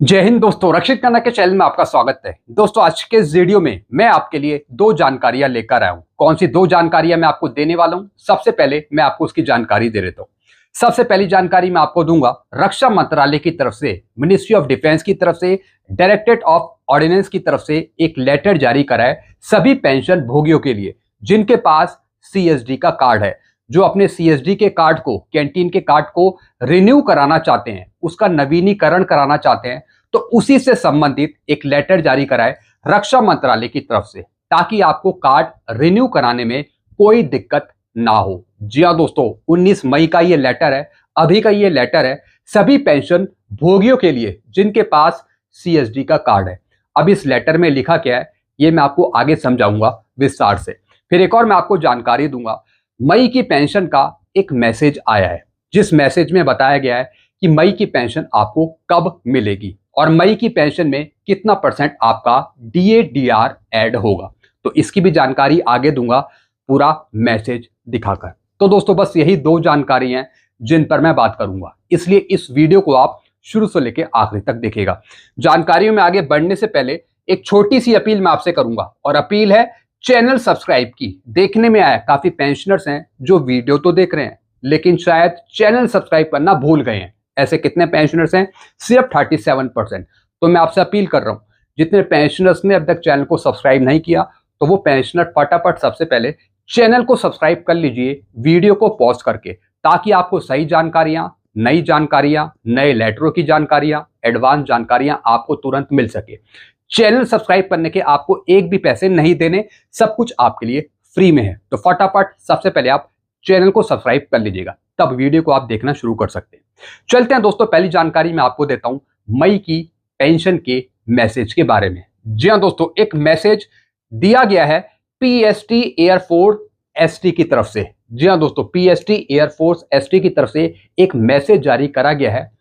जय हिंद दोस्तों, रक्षित कन्ना के चैनल में आपका स्वागत है। दोस्तों, आज के इस वीडियो में मैं आपके लिए दो जानकारियां लेकर आया हूं। कौन सी दो जानकारियां मैं आपको देने वाला हूं? सबसे पहले मैं आपको उसकी जानकारी दे देता हूं। सबसे पहली जानकारी मैं आपको दूंगा, रक्षा मंत्रालय की तरफ से, मिनिस्ट्री ऑफ डिफेंस की तरफ से, डायरेक्टरेट ऑफ ऑर्डिनेंस की तरफ से एक लेटर जारी करा है सभी पेंशन भोगियों के लिए जिनके पास सीएसडी का कार्ड है। जो अपने सीएसडी के कार्ड को, कैंटीन के कार्ड को रिन्यू कराना चाहते हैं, उसका नवीनीकरण कराना चाहते हैं, तो उसी से संबंधित एक लेटर जारी कराए रक्षा मंत्रालय की तरफ से, ताकि आपको कार्ड रिन्यू कराने में कोई दिक्कत ना हो। जी हाँ दोस्तों, 19 मई का ये लेटर है, अभी का ये लेटर है सभी पेंशन भोगियों के लिए जिनके पास सीएसडी का कार्ड है। अब इस लेटर में लिखा क्या है ये मैं आपको आगे समझाऊंगा विस्तार से। फिर एक और मैं आपको जानकारी दूंगा, मई की पेंशन का एक मैसेज आया है जिस मैसेज में बताया गया है कि मई की पेंशन आपको कब मिलेगी और मई की पेंशन में कितना % आपका डीए/डीआर ऐड होगा। तो इसकी भी जानकारी आगे दूंगा पूरा मैसेज दिखाकर। तो दोस्तों, बस यही दो जानकारी हैं जिन पर मैं बात करूंगा, इसलिए इस वीडियो को आप शुरू से लेकर आखिरी तक देखिएगा। जानकारियों में आगे बढ़ने से पहले एक छोटी सी अपील मैं आपसे करूंगा, और अपील है चैनल सब्सक्राइब की। देखने में आया काफी पेंशनर्स हैं जो वीडियो तो देख रहे हैं लेकिन शायद चैनल सब्सक्राइब करना भूल गए हैं। ऐसे कितने पेंशनर्स हैं? सिर्फ 37%। तो मैं आपसे अपील कर रहा हूं, जितने पेंशनर्स ने अब तक चैनल को सब्सक्राइब नहीं किया तो वो पेंशनर फटाफट सबसे पहले चैनल को सब्सक्राइब कर लीजिए वीडियो को पॉज करके, ताकि आपको सही जानकारियां, नई जानकारियां, नए लेटरों की जानकारियां, एडवांस जानकारियां आपको तुरंत मिल सके। चैनल सब्सक्राइब करने के आपको एक भी पैसे नहीं देने, सब कुछ आपके लिए फ्री में है। तो फटाफट सबसे पहले आप चैनल को सब्सक्राइब कर लीजिएगा, तब वीडियो को आप देखना शुरू कर सकते हैं। चलते हैं दोस्तों, पहली जानकारी मैं आपको देता हूं मई की पेंशन के मैसेज के बारे में। जी हां दोस्तों, एक मैसेज दिया गया है पीएसटी एयरफोर्स एसटी की तरफ से। जी हां दोस्तों, पीएसटी एयरफोर्स एसटी की तरफ से एक मैसेज जारी करा गया है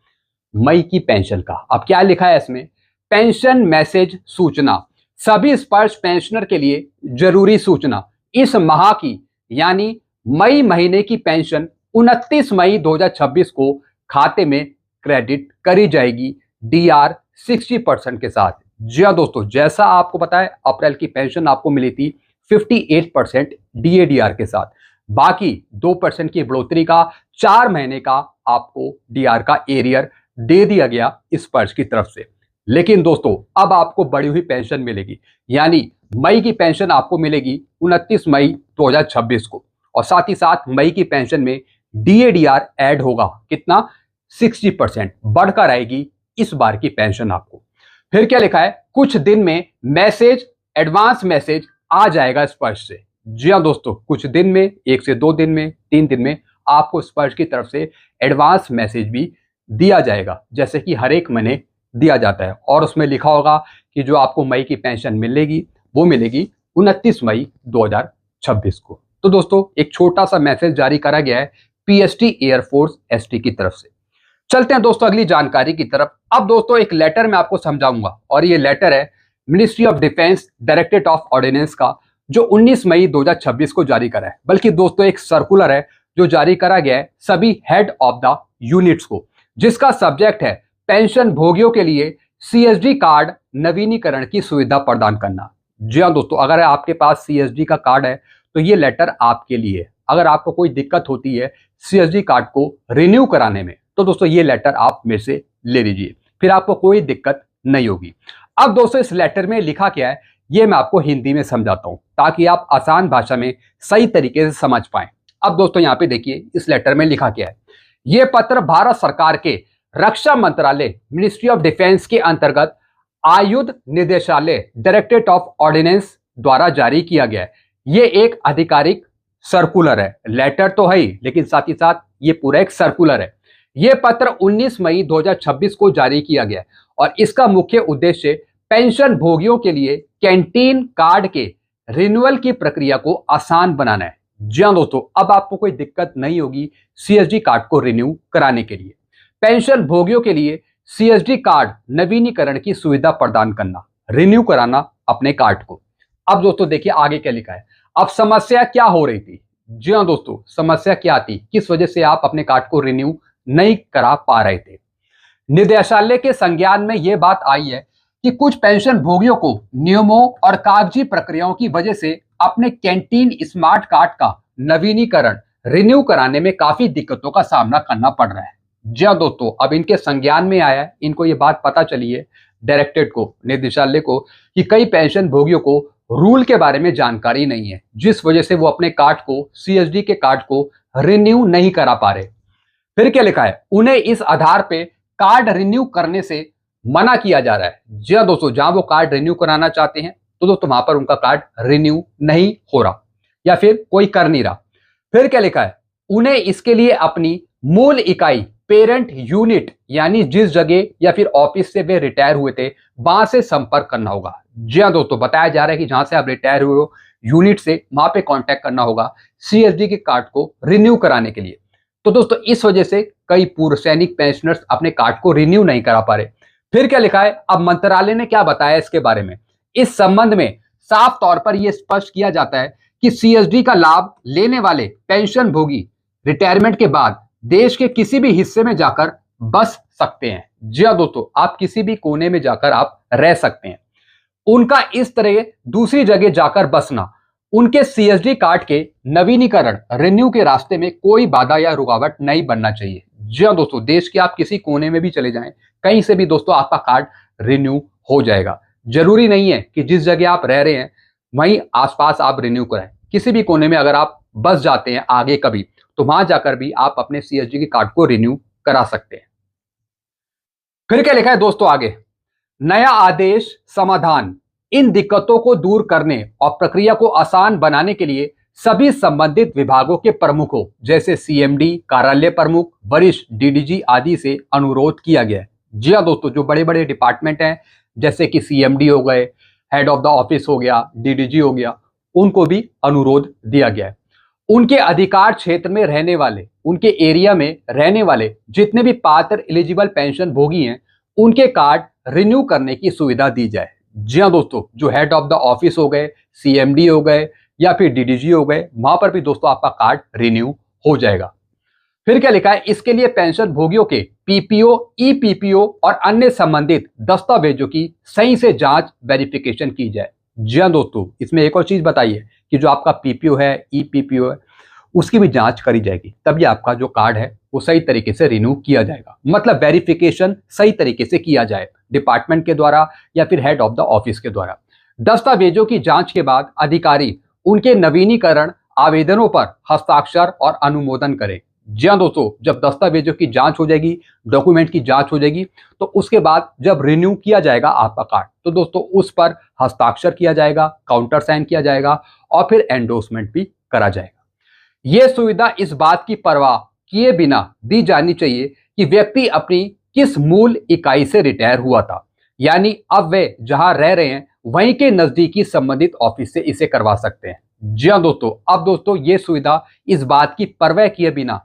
मई की पेंशन का। अब क्या लिखा है इसमें? पेंशन मैसेज सूचना, सभी स्पर्श पेंशनर के लिए जरूरी सूचना, इस माह की यानी मई महीने की पेंशन 29 मई 2026 को खाते में क्रेडिट करी जाएगी डीआर 60% के साथ। जी हाँ दोस्तों, जैसा आपको पता है अप्रैल की पेंशन आपको मिली थी 58% डीए/डीआर के साथ, बाकी 2% की बढ़ोतरी का 4 महीने का आपको डीआर का एरियर दे दिया गया स्पर्श की तरफ से। लेकिन दोस्तों, अब आपको बढ़ी हुई पेंशन मिलेगी, यानी मई की पेंशन आपको मिलेगी 29 मई 2026 को, और साथ ही साथ मई की पेंशन में डीए/डीआर ऐड होगा। कितना? 60% बढ़कर आएगी इस बार की पेंशन आपको। फिर क्या लिखा है? कुछ दिन में मैसेज, एडवांस मैसेज आ जाएगा स्पर्श से। जी हाँ दोस्तों, कुछ दिन में, 1 से 2 दिन में, 3 दिन में आपको स्पर्श की तरफ से एडवांस मैसेज भी दिया जाएगा, जैसे कि हर एक महीने दिया जाता है। और उसमें लिखा होगा कि जो आपको मई की पेंशन मिलेगी वो मिलेगी 29 मई 2026 को। तो दोस्तों, एक छोटा सा मैसेज जारी करा गया है पीएसटी एयरफोर्स एसटी की तरफ से। चलते हैं दोस्तों अगली जानकारी की तरफ। अब दोस्तों, एक लेटर मैं आपको समझाऊंगा, और ये लेटर है ministry of defence, directorate of ordnance का, जो 19 मई 2026 को जारी करा है। बल्कि दोस्तों, एक सर्कुलर है जो जारी करा गया है सभी हेड ऑफ द यूनिट्स को, जिसका सब्जेक्ट है पेंशन भोगियों के लिए सीएसडी कार्ड नवीनीकरण की सुविधा प्रदान करना। जी हाँ दोस्तों, अगर आपके पास सीएसडी का कार्ड है तो ये लेटर आपके लिए है। अगर आपको कोई दिक्कत होती है सीएसडी कार्ड को रिन्यू कराने में, तो दोस्तों ये लेटर आप मेरे से ले लीजिए, फिर आपको कोई दिक्कत नहीं होगी। अब दोस्तों, इस लेटर में लिखा क्या है ये मैं आपको हिंदी में समझाता हूं, ताकि आप आसान भाषा में सही तरीके से समझ पाएं। अब दोस्तों, यहाँ पे देखिए इस लेटर में लिखा क्या है। यह पत्र भारत सरकार के रक्षा मंत्रालय, मिनिस्ट्री ऑफ डिफेंस के अंतर्गत आयुध निदेशालय, डायरेक्टरेट ऑफ ऑर्डिनेंस द्वारा जारी किया गया है। ये एक आधिकारिक सर्कुलर है, लेटर तो है ही, लेकिन साथ ही साथ ये पूरा एक सर्कुलर है। यह पत्र 19 मई 2026 को जारी किया गया है, और इसका मुख्य उद्देश्य पेंशन भोगियों के लिए कैंटीन कार्ड के रिन्यूअल की प्रक्रिया को आसान बनाना है। जी हाँ दोस्तों, अब आपको कोई दिक्कत नहीं होगी सीएसडी कार्ड को रिन्यू कराने के लिए। पेंशन भोगियों के लिए सीएसडी कार्ड नवीनीकरण की सुविधा प्रदान करना, रिन्यू कराना अपने कार्ड को। अब दोस्तों देखिए आगे क्या लिखा है। अब समस्या क्या हो रही थी? जी हाँ दोस्तों, समस्या क्या थी, किस वजह से आप अपने कार्ड को रिन्यू नहीं करा पा रहे थे? निदेशालय के संज्ञान में यह बात आई है कि कुछ पेंशन भोगियों को नियमों और कागजी प्रक्रियाओं की वजह से अपने कैंटीन स्मार्ट कार्ड का नवीनीकरण रिन्यू कराने में काफी दिक्कतों का सामना करना पड़ रहा है। जी हाँ दोस्तों, अब इनके संज्ञान में आया है, इनको ये बात पता चली है डायरेक्टरेट को, निदेशालय को, कि कई पेंशन भोगियों को रूल के बारे में जानकारी नहीं है, जिस वजह से वो अपने कार्ड को, सीएसडी के कार्ड को रिन्यू नहीं करा पा रहे। फिर क्या लिखा है, उन्हें इस आधार पे कार्ड रिन्यू करने से मना किया जा रहा है। जी हाँ दोस्तों, जहां वो कार्ड रिन्यू कराना चाहते हैं तो दोस्तों वहां पर उनका कार्ड रिन्यू नहीं हो रहा या फिर कोई कर नहीं रहा। फिर क्या लिखा है, उन्हें इसके लिए अपनी मूल इकाई पेरेंट यूनिट यानी जिस जगह या फिर ऑफिस से वे रिटायर हुए थे वहां से संपर्क करना होगा। जी हाँ दोस्तों, बताया जा रहा है कि जहां से आप रिटायर हुए हो यूनिट से वहां पे कांटेक्ट करना होगा सीएसडी के कार्ड को रिन्यू कराने के लिए। तो दोस्तों इस वजह से कई पूर्व सैनिक पेंशनर्स अपने कार्ड को रिन्यू नहीं करा पा रहे। फिर क्या लिखा है, अब मंत्रालय ने क्या बताया इसके बारे में। इस संबंध में साफ तौर पर यह स्पष्ट किया जाता है कि सीएसडी का लाभ लेने वाले पेंशन भोगी रिटायरमेंट के बाद देश के किसी भी हिस्से में जाकर बस सकते हैं। जी हाँ दोस्तों, आप किसी भी कोने में जाकर आप रह सकते हैं। उनका इस तरह दूसरी जगह जाकर बसना उनके सीएसडी कार्ड के नवीनीकरण रिन्यू के रास्ते में कोई बाधा या रुकावट नहीं बनना चाहिए। जी हाँ दोस्तों, देश के आप किसी कोने में भी चले जाएं, कहीं से भी दोस्तों आपका कार्ड रिन्यू हो जाएगा। जरूरी नहीं है कि जिस जगह आप रह रहे हैं वहीं आसपास आप रिन्यू कराएं। किसी भी कोने में अगर आप बस जाते हैं आगे कभी, तो वहां जाकर भी आप अपने सीएसडी के कार्ड को रिन्यू करा सकते हैं। फिर क्या लिखा है दोस्तों आगे, नया आदेश समाधान इन दिक्कतों को दूर करने और प्रक्रिया को आसान बनाने के लिए सभी संबंधित विभागों के प्रमुखों जैसे सीएमडी, कार्यालय प्रमुख, वरिष्ठ डीडीजी आदि से अनुरोध किया गया है। जी हाँ दोस्तों, जो बड़े बड़े डिपार्टमेंट हैं जैसे कि सीएमडी हो गए, हेड ऑफ द ऑफिस हो गया, डीडीजी हो गया, उनको भी अनुरोध दिया गया है। उनके अधिकार क्षेत्र में रहने वाले, उनके एरिया में रहने वाले जितने भी पात्र एलिजिबल पेंशन भोगी हैं उनके कार्ड रिन्यू करने की सुविधा दी जाए। जी हाँ दोस्तों, जो हेड ऑफ द ऑफिस हो गए, सीएमडी हो गए या फिर डीडीजी हो गए, वहां पर भी दोस्तों आपका कार्ड रिन्यू हो जाएगा। फिर क्या लिखा है, इसके लिए पेंशन भोगियों के पीपीओ, ईपीपीओ और अन्य संबंधित दस्तावेजों की सही से जांच वेरिफिकेशन की जाए। जी हाँ दोस्तों, इसमें एक और चीज बताइए कि जो आपका पीपीओ है, ईपीपीओ है, उसकी भी जांच करी जाएगी, तभी आपका जो कार्ड है वो सही तरीके से रिन्यू किया जाएगा। मतलब वेरिफिकेशन सही तरीके से किया जाए डिपार्टमेंट के द्वारा या फिर हेड ऑफ द ऑफिस के द्वारा। दस्तावेजों की जांच के बाद अधिकारी उनके नवीनीकरण आवेदनों पर हस्ताक्षर और अनुमोदन करें। जी हाँ दोस्तों, जब दस्तावेजों की जांच हो जाएगी, डॉक्यूमेंट की जांच हो जाएगी, तो उसके बाद जब रिन्यू किया जाएगा आपका कार्ड, तो दोस्तों उस पर हस्ताक्षर किया जाएगा, काउंटर साइन किया जाएगा और फिर एंडोर्समेंट भी करा जाएगा। यह सुविधा इस बात की परवाह किए बिना दी जानी चाहिए कि व्यक्ति अपनी किस मूल इकाई से रिटायर हुआ था, यानी अब वे जहां रह रहे हैं वहीं के नजदीकी संबंधित ऑफिस से इसे करवा सकते हैं। जी हाँ दोस्तों, अब दोस्तों ये सुविधा इस बात की परवाह किए बिना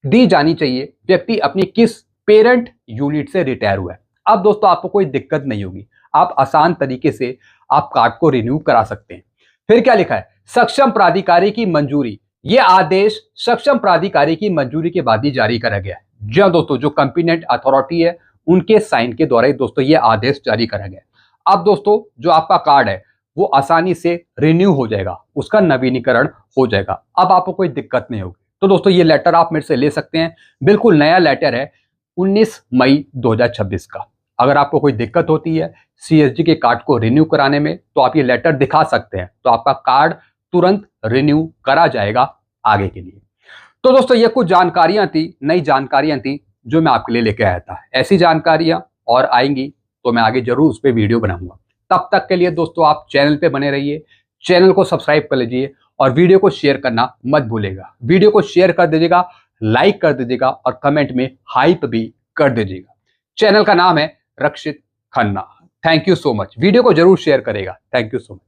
दी जानी चाहिए व्यक्ति अपनी किस पेरेंट यूनिट से रिटायर हुआ है। अब दोस्तों आपको कोई दिक्कत नहीं होगी, आप आसान तरीके से आप कार्ड को रिन्यू करा सकते हैं। फिर क्या लिखा है, सक्षम प्राधिकारी की मंजूरी, यह आदेश सक्षम प्राधिकारी की मंजूरी के बाद ही जारी करा गया है। जी हाँ दोस्तों, जो कंपिटेंट अथॉरिटी है उनके साइन के द्वारा ही दोस्तों ये आदेश जारी करा गया है। अब दोस्तों जो आपका कार्ड है वो आसानी से रिन्यू हो जाएगा, उसका नवीनीकरण हो जाएगा, अब आपको कोई दिक्कत नहीं होगी। तो दोस्तों ये लेटर आप मेरे से ले सकते हैं, बिल्कुल नया लेटर है 19 मई 2026 का। अगर आपको कोई दिक्कत होती है सीएसडी के कार्ड को रिन्यू कराने में तो आप ये लेटर दिखा सकते हैं, तो आपका कार्ड तुरंत रिन्यू करा जाएगा आगे के लिए। तो दोस्तों ये कुछ जानकारियां थी, नई जानकारियां थी जो मैं आपके लिए लेके आया था। ऐसी जानकारियां और आएंगी तो मैं आगे जरूर उस पर वीडियो बनाऊंगा। तब तक के लिए दोस्तों आप चैनल पे बने रहिए, चैनल को सब्सक्राइब कर लीजिए और वीडियो को शेयर करना मत भूलेगा। वीडियो को शेयर कर दीजिएगा, लाइक कर दीजिएगा और कमेंट में हाइप भी कर दीजिएगा। चैनल का नाम है Rakshit Khanna. Thank you so much. Video को जरूर शेयर करेगा। Thank you so much.